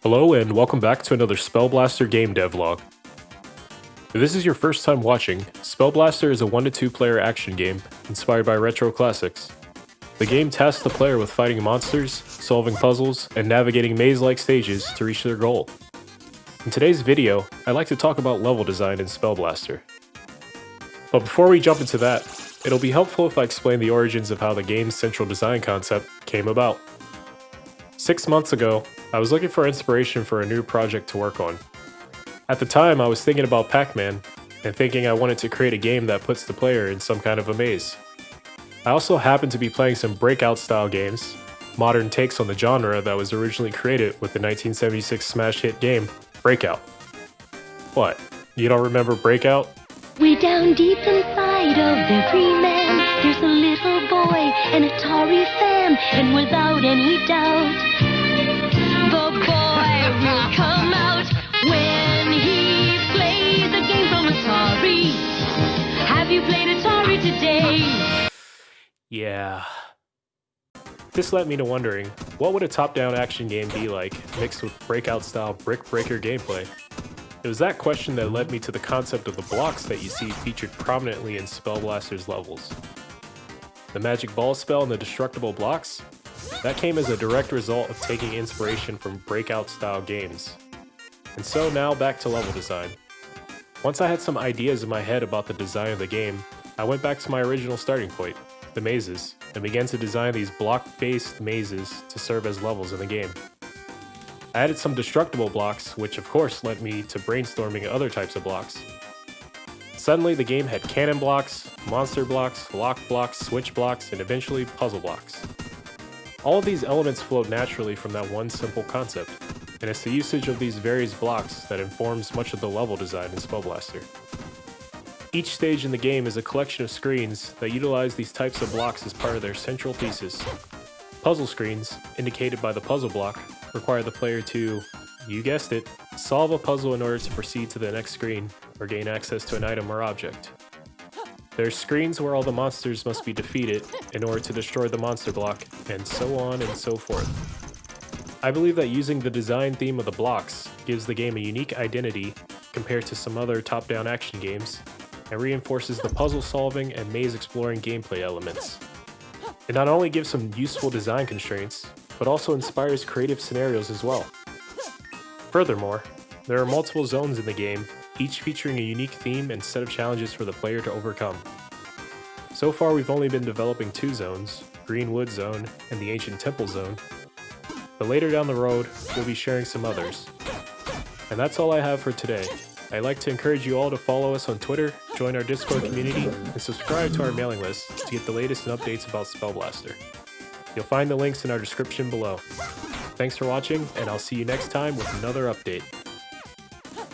Hello and welcome back to another Spellblaster game devlog. If this is your first time watching, Spellblaster is a 1 to 2 player action game inspired by retro classics. The game tasks the player with fighting monsters, solving puzzles, and navigating maze-like stages to reach their goal. In today's video, I'd like to talk about level design in Spellblaster. But before we jump into that, it'll be helpful if I explain the origins of how the game's central design concept came about. 6 months ago, I was looking for inspiration for a new project to work on. At the time, I was thinking about Pac-Man, and thinking I wanted to create a game that puts the player in some kind of a maze. I also happened to be playing some Breakout-style games, modern takes on the genre that was originally created with the 1976 smash hit game, Breakout. What, you don't remember Breakout? Way down deep inside of every man, there's a little boy, an Atari fan, and without any doubt, the boy will come out when he plays a game from Atari. Have you played Atari today? Yeah. This led me to wondering, what would a top-down action game be like, mixed with Breakout-style brick breaker gameplay? It was that question that led me to the concept of the blocks that you see featured prominently in Spellblaster's levels. The magic ball spell and the destructible blocks? That came as a direct result of taking inspiration from Breakout-style games. And so now back to level design. Once I had some ideas in my head about the design of the game, I went back to my original starting point, the mazes, and began to design these block-based mazes to serve as levels in the game. I added some destructible blocks, which of course led me to brainstorming other types of blocks. Suddenly the game had cannon blocks, monster blocks, lock blocks, switch blocks, and eventually puzzle blocks. All of these elements flowed naturally from that one simple concept, and it's the usage of these various blocks that informs much of the level design in Spellblaster. Each stage in the game is a collection of screens that utilize these types of blocks as part of their central thesis. Puzzle screens, indicated by the puzzle block, require the player to, you guessed it, solve a puzzle in order to proceed to the next screen or gain access to an item or object. There are screens where all the monsters must be defeated in order to destroy the monster block, and so on and so forth. I believe that using the design theme of the blocks gives the game a unique identity compared to some other top-down action games, and reinforces the puzzle solving and maze exploring gameplay elements. It not only gives some useful design constraints, but also inspires creative scenarios as well. Furthermore, there are multiple zones in the game, each featuring a unique theme and set of challenges for the player to overcome. So far we've only been developing 2 zones, Greenwood Zone and the Ancient Temple Zone, but later down the road we'll be sharing some others. And that's all I have for today. I'd like to encourage you all to follow us on Twitter, join our Discord community, and subscribe to our mailing list to get the latest and updates about Spellblaster. You'll find the links in our description below. Thanks for watching, and I'll see you next time with another update.